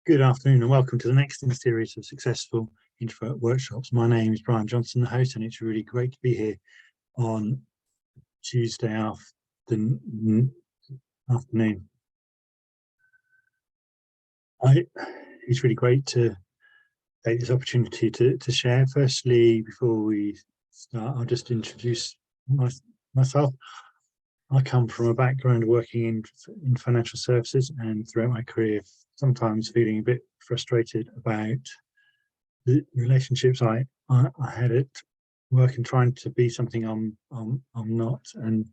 Good afternoon and welcome to the next in the series of Successful Introvert Workshops. My name is Brian Johnson, the host, and it's really great to be here on Tuesday afternoon. It's really great to take this opportunity to share. Firstly, before we start, I'll just introduce myself. I come from a background working in financial services, and throughout my career sometimes feeling a bit frustrated about the relationships I had at work and trying to be something I'm not, and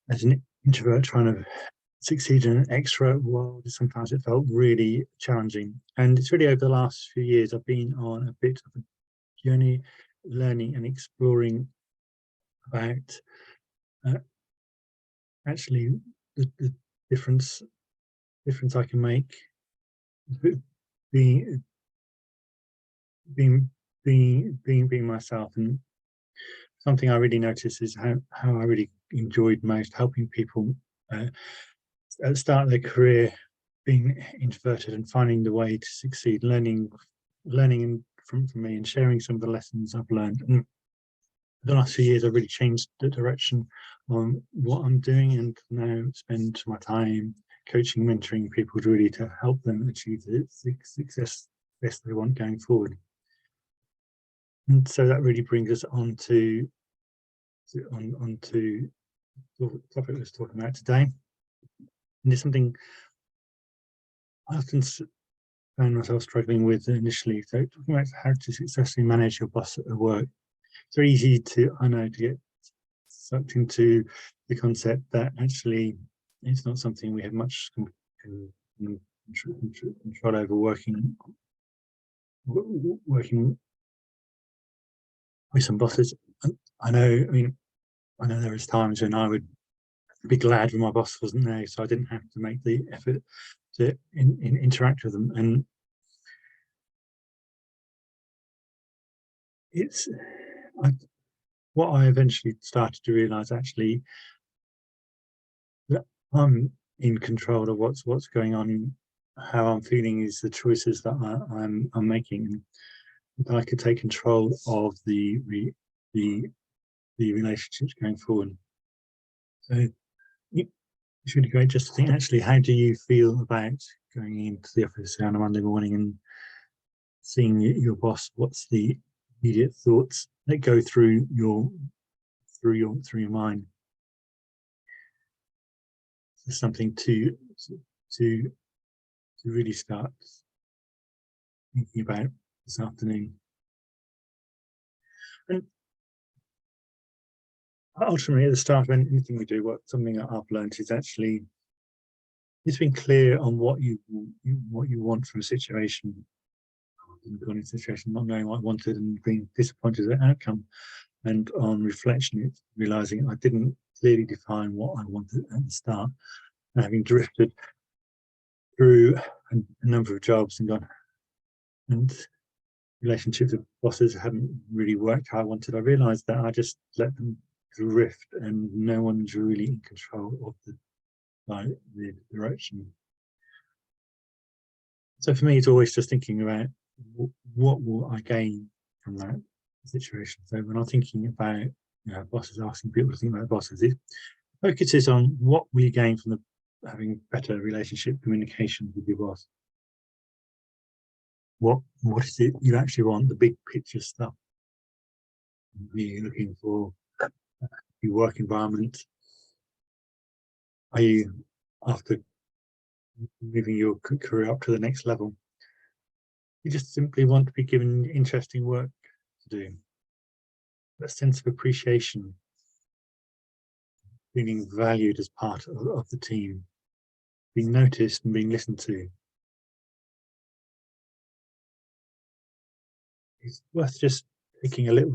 as an introvert trying to succeed in an extrovert world, sometimes it felt really challenging. And it's really over the last few years I've been on a bit of a journey learning and exploring about actually the difference I can make being myself. And something I really noticed is how I really enjoyed most helping people at the start of their career, being introverted and finding the way to succeed, learning from me and sharing some of the lessons I've learned. And the last few years I've really changed the direction on what I'm doing, and now spend my time coaching, mentoring people to help them achieve the success they want going forward. And so that really brings us on to the topic we're talking about today. And it's something I often found myself struggling with initially. So talking about how to successfully manage your boss at work. It's very easy to get sucked into the concept that actually it's not something we have much control over, working with some bosses. I know there was times when I would be glad when my boss wasn't there, so I didn't have to make the effort to interact with them. And it's what I eventually started to realize, actually, that I'm in control of what's going on. How I'm feeling is the choices that I'm making. That I could take control of the relationships going forward. So it's really great just to think, actually, how do you feel about going into the office on a Monday morning and seeing your boss? What's the immediate thoughts that go through your mind? It's something to really start thinking about this afternoon. And ultimately, at the start of anything we do, something that I've learned is actually it's being clear on what you want from a situation. Gone into a situation not knowing what I wanted and being disappointed at the outcome, and on reflection, it's realizing I didn't clearly define what I wanted at the start, and having drifted through a number of jobs and gone, and relationships with bosses hadn't really worked how I wanted. I realized that I just let them drift, and no one's really in control of the direction. So for me, it's always just thinking about what will I gain from that situation. So when I'm thinking about bosses, asking people to think about bosses, it focuses on what will you gain from having better relationship communication with your boss. What is it you actually want? The big picture stuff. Are you looking for your work environment? Are you after moving your career up to the next level? You just simply want to be given interesting work to do. That sense of appreciation, feeling valued as part of the team, being noticed and being listened to. It's worth just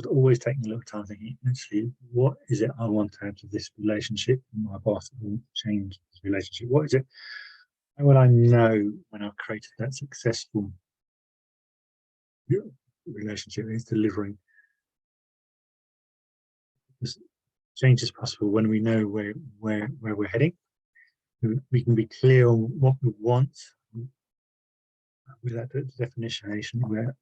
always taking a little time thinking, actually, what is it I want out of this relationship with my boss? I want to change this relationship. What is it? How will I know when I've created that successful relationship is delivering? This change is possible when we know where we're heading. We can be clear on what we want with that definition, we're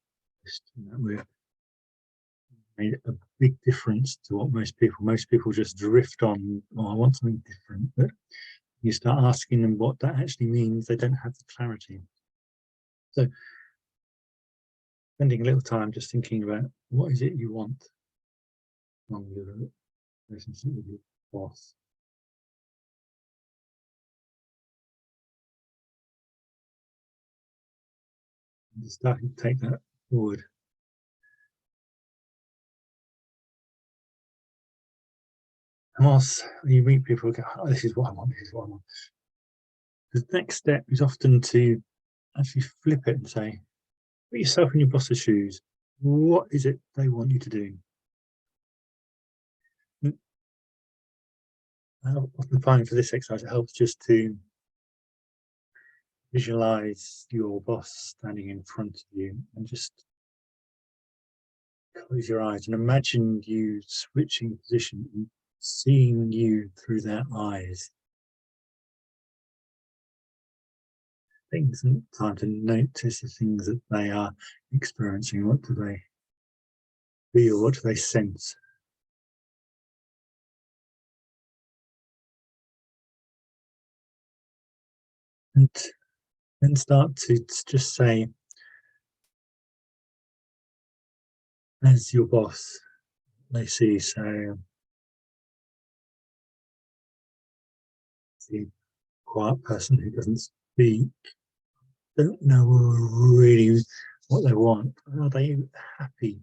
made a big difference to what most people just drift on. Oh, I want something different, but you start asking them what that actually means, they don't have the clarity. So spending a little time just thinking about what is it you want from your relationship with your boss. And just starting to take that forward. And whilst you meet people who go, oh, this is what I want, this is what I want. The next step is often to actually flip it and say, put yourself in your boss's shoes. What is it they want you to do? I often find for this exercise, it helps just to visualize your boss standing in front of you and just close your eyes and imagine you switching position and seeing you through their eyes. Things and time to notice the things that they are experiencing. What do they feel? What do they sense? And then start to just say, as your boss, they see, so the quiet person who doesn't speak, don't know really what they want. Are they happy?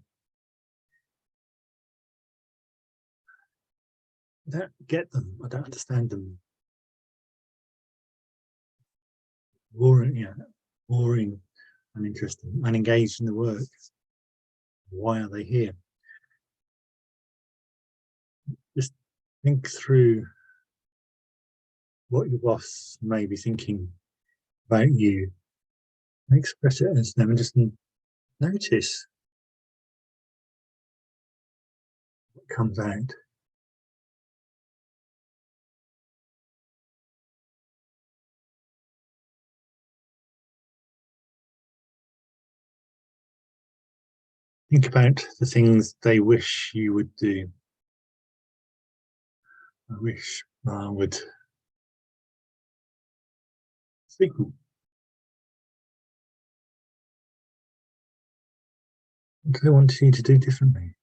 I don't get them. I don't understand them. Boring, yeah, boring, uninteresting, unengaged in the work. Why are they here? Just think through what your boss may be thinking about you. Express it as them and just notice what comes out. Think about the things they wish you would do. I wish I would speak more. What do they want you to do differently?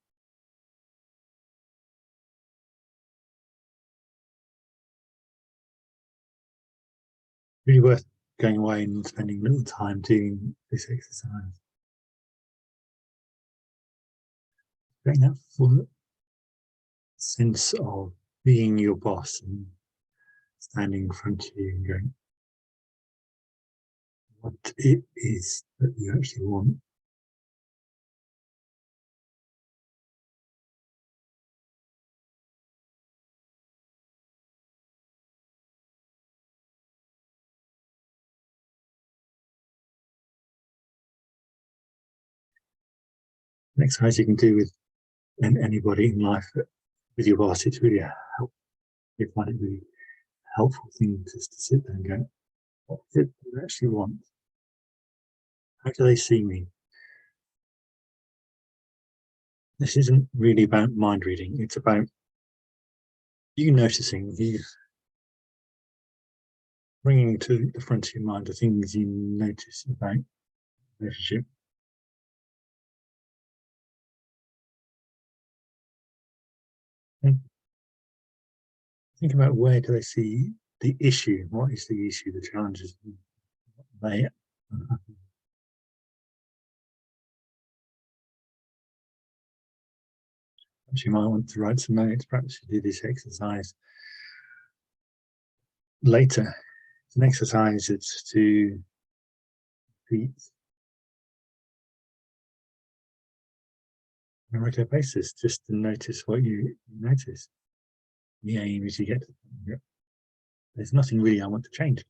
Really worth going away and spending a little time doing this exercise. Getting that full sense of being your boss and standing in front of you and going, what it is that you actually want. An exercise you can do with anybody in life with your boss. It's really you find it really helpful thing just to sit there and go, what is it you actually want? How do they see me? This isn't really about mind reading. It's about you noticing, you bringing to the front of your mind the things you notice about the relationship. And think about where do they see the issue? What is the issue, the challenges they perhaps you might want to write some notes, perhaps you do this exercise later. It's an exercise that's to repeat on a regular basis, just to notice what you notice. The aim is you get to, there's nothing really I want to change.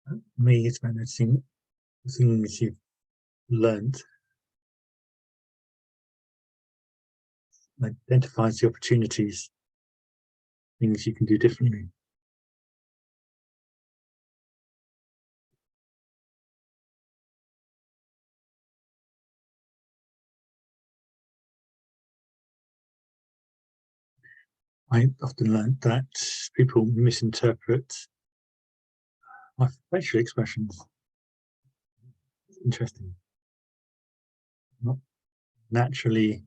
For me, it's about noticing the things you've learned, identifies the opportunities, things you can do differently. I often learned that people misinterpret my facial expressions. It's interesting. I'm not naturally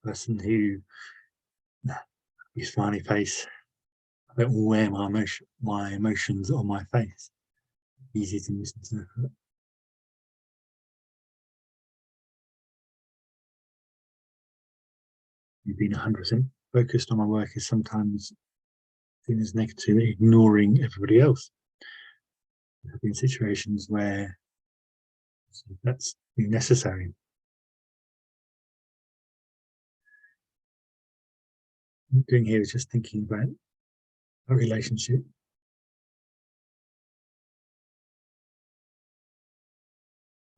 a person who use smiley face. I don't wear my emotions on my face. Easy to misinterpret. Being 100% focused on my work is sometimes seen as negative, ignoring everybody else. There have been situations where that's been necessary. What I'm doing here is just thinking about a relationship.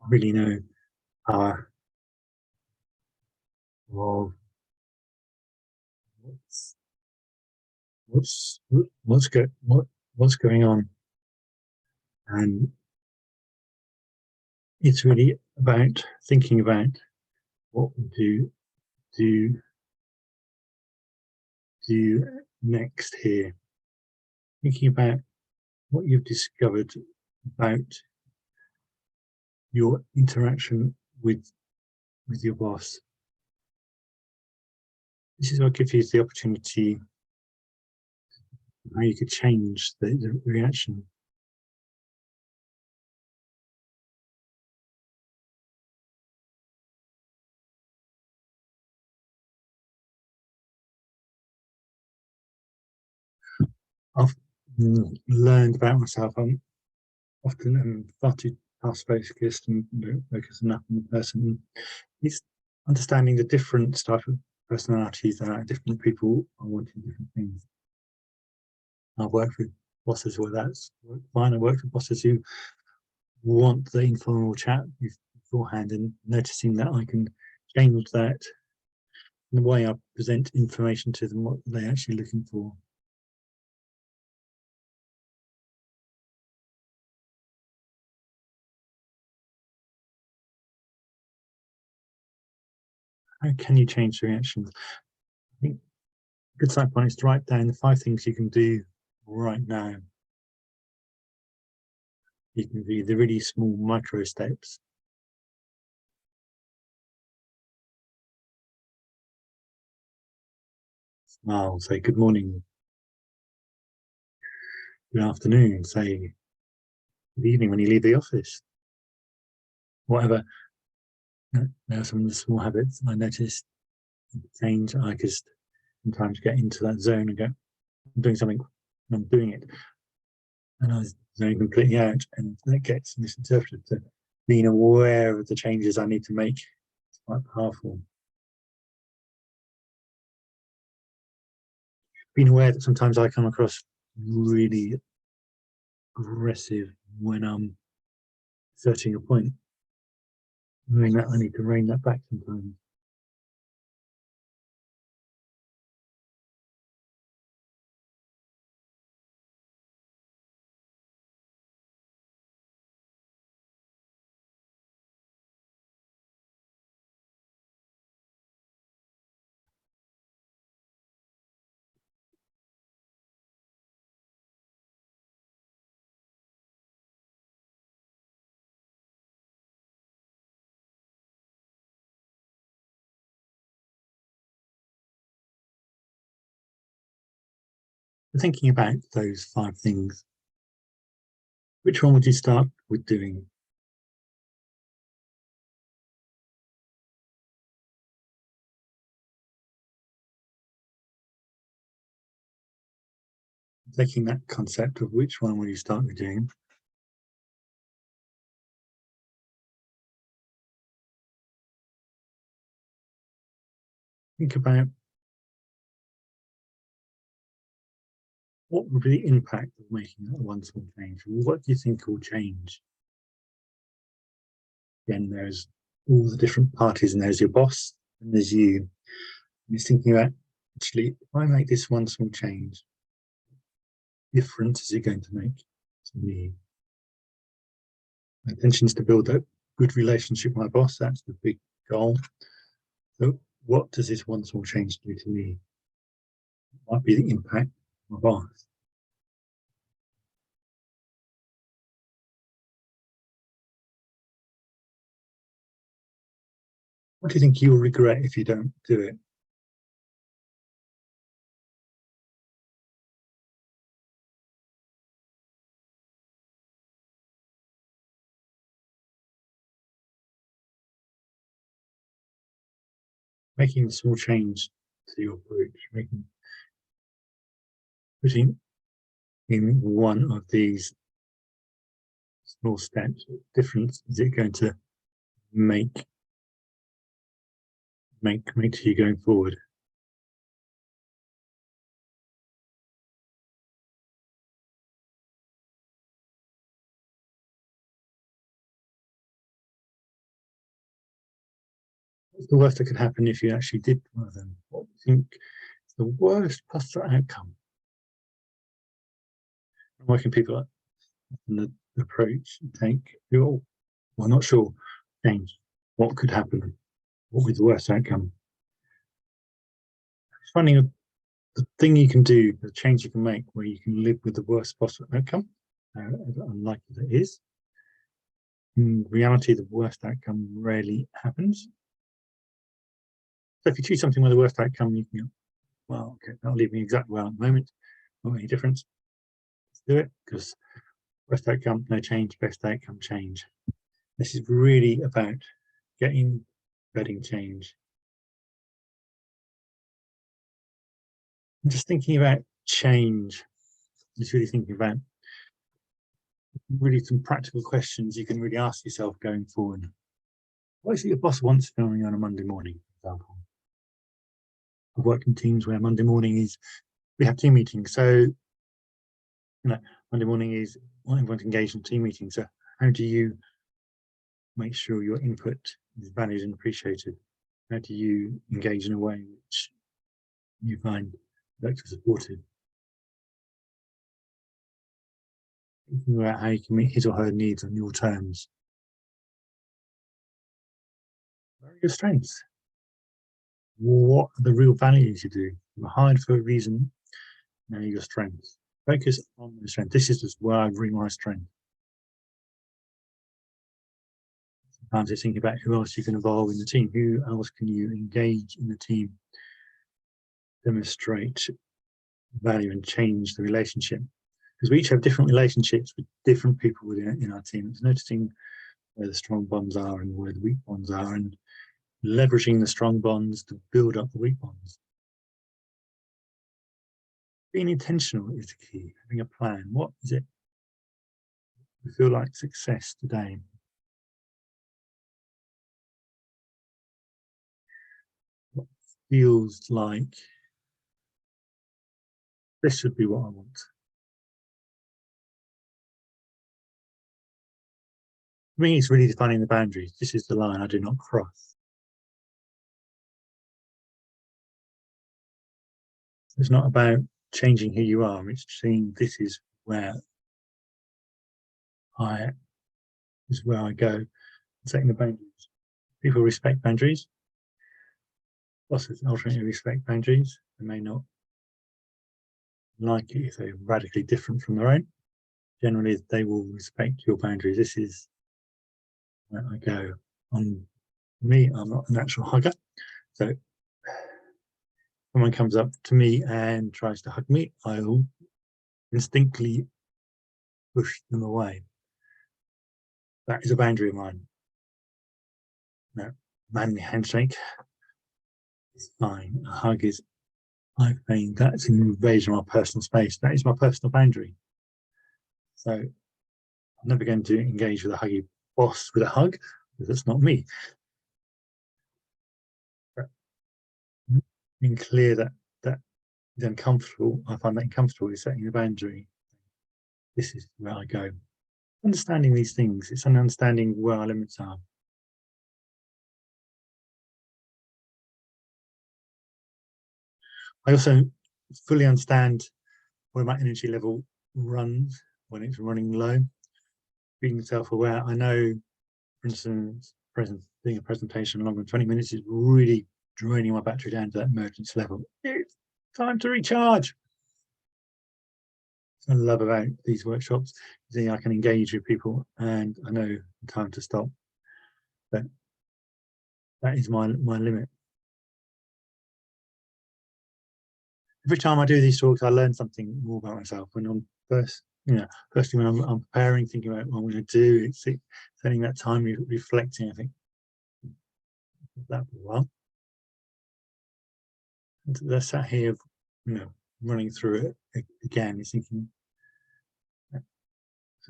I really know power of what's going on, and it's really about thinking about what we do next here. Thinking about what you've discovered about your interaction with your boss. This is what gives you the opportunity how you could change the reaction. I've learned about myself. I'm often far too task focused and don't focus enough on the person. It's understanding the different type of personalities that different people are wanting different things. I've worked with bosses where that's fine. I worked with bosses who want the informal chat beforehand, and noticing that I can change that in the way I present information to them, what they're actually looking for. How can you change the reactions? I think a good start point is to write down the 5 things you can do right now. You can do the really small micro steps. Smile, say good morning, good afternoon, say good evening when you leave the office. Whatever. There are some of the small habits I noticed change. I just sometimes get into that zone and go, I'm doing something, and I'm doing it. And I was zoning completely out, and that gets misinterpreted. So being aware of the changes I need to make is quite powerful. Being aware that sometimes I come across really aggressive when I'm searching a point. Knowing that I need to rein that back sometimes. Thinking about those 5 things, which one would you start with doing? Taking that concept of which one will you start with doing, think about what would be the impact of making that one small change. What do you think will change? Again, there's all the different parties, and there's your boss, and there's you. And it's thinking about, actually, if I make this one small change, what difference is it going to make to me? My intention is to build a good relationship with my boss. That's the big goal. So what does this one small change do to me? might be the impact of my boss. What do you think you'll regret if you don't do it? Making a small change to your approach, putting in one of these small steps, what difference is it going to make to you going forward? What's the worst that could happen if you actually did one of them? What do you think is the worst possible outcome? Why can people up the approach and take, oh, well, not sure, change. What could happen? What would be the worst outcome? Finding the thing you can do, the change you can make where you can live with the worst possible outcome, as unlikely as it is. In reality, the worst outcome rarely happens. So if you choose something with the worst outcome, you can go, well, okay, that'll leave me exactly where I am at the moment, not any difference. Let's do it, because worst outcome, no change, best outcome, change. This is really about getting change. I'm just thinking about change. Just really thinking about really some practical questions you can really ask yourself going forward. What is it your boss wants from you on a Monday morning, for example? I've worked in teams where Monday morning is, we have team meetings. So, Monday morning is everyone to engage in team meetings. So how do you make sure your input is valued and appreciated? How do you engage in a way which you find works supported? Thinking about how you can meet his or her needs on your terms. What are your strengths? What are the real values you do? You're hired for a reason. Know your strengths. Focus on the strength. This is just where I bring my strength. Sometimes it's thinking about who else you can involve in the team. Who else can you engage in the team? Demonstrate value and change the relationship. Because we each have different relationships with different people within our team. It's noticing where the strong bonds are and where the weak bonds are, and leveraging the strong bonds to build up the weak bonds. Being intentional is the key. Having a plan. What is it we feel like success today? What feels like this should be what I want? For me, it's really defining the boundaries. This is the line I do not cross. It's not about changing who you are. It's saying this is where I go. Setting the boundaries. People respect boundaries. Bosses ultimately respect boundaries. They may not like it if they're radically different from their own. Generally, they will respect your boundaries. This is where I go. On me, I'm not a natural hugger. So someone comes up to me and tries to hug me, I'll instinctively push them away. That is a boundary of mine. No, manly handshake is fine. A hug is, I think that's an invasion of my personal space. That is my personal boundary. So I'm never going to engage with a huggy boss with a hug, because that's not me. But being clear that is uncomfortable, I find that uncomfortable, is setting a boundary. This is where I go. Understanding these things, it's an understanding where our limits are. I also fully understand where my energy level runs when it's running low. Being self-aware, I know, for instance, doing a presentation longer than 20 minutes is really draining my battery down to that emergency level. It's Time to recharge. I love about these workshops is I can engage with people and I know time to stop. But that is my limit. Every time I do these talks, I learn something more about myself. When I'm firstly when I'm preparing, thinking about what I'm going to do, it's spending that time reflecting. I think that well. And they're sat here, running through it again. You're thinking, so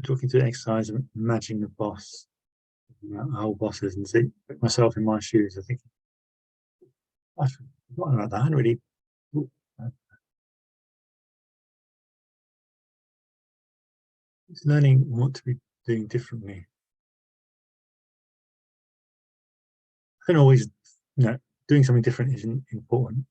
talking to an exercise of imagining the boss, our bosses, and see myself in my shoes. I think I've forgotten about that. I hadn't really. It's learning what to be doing differently. I can always, doing something different isn't important.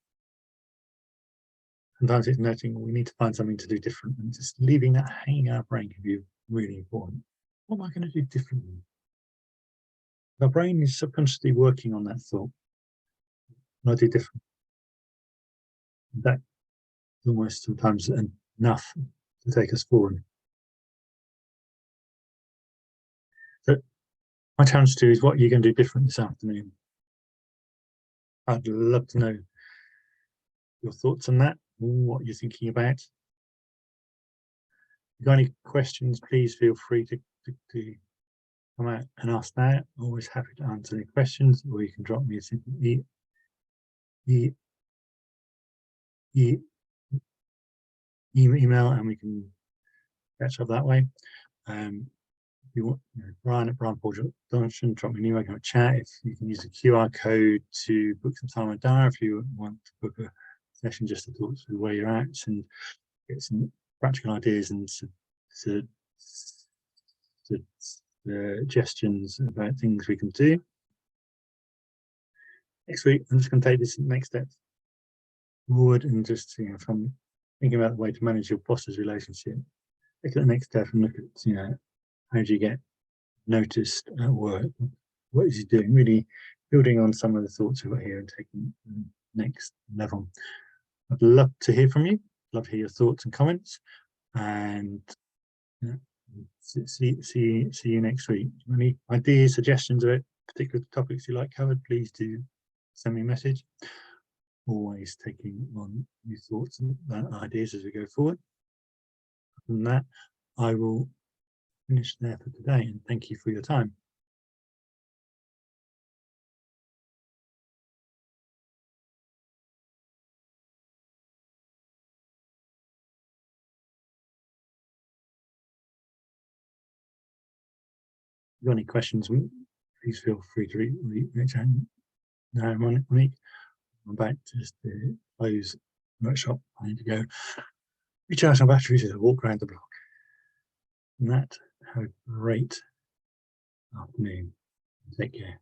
Sometimes it's noting we need to find something to do different, and just leaving that hanging out our brain can be really important. What am I going to do differently? Our brain is subconsciously working on that thought. What I do different. That's almost sometimes enough to take us forward. So my challenge to you is, what are you going to do different this afternoon? I'd love to know your thoughts on that, what you're thinking about. If you've got any questions, please feel free to come out and ask that. Always happy to answer any questions, or you can drop me a simple email and we can catch up that way. If you want, Brian at Brian.Paul.Johnson, drop me an email, a chat. If you can use the QR code to book some time on diary, if you want to book a session just to talk through where you're at and get some practical ideas and suggestions about things we can do. Next week, I'm just going to take this next step forward and just, from thinking about the way to manage your boss's relationship, look at the next step and look at, how do you get noticed at work? What is he doing? Really building on some of the thoughts we've got here and taking the next level. I'd love to hear from you. Love to hear your thoughts and comments. And see you next week. Any ideas, suggestions about particular topics you like covered, please do send me a message. Always taking on new thoughts and ideas as we go forward. Other than that, I will finish there for today, and thank you for your time. If you've got any questions, please feel free to reach out. Now, Monique, I'm about to close the workshop. I need to go recharge my batteries as I walk around the block. And that, have a great afternoon. Take care.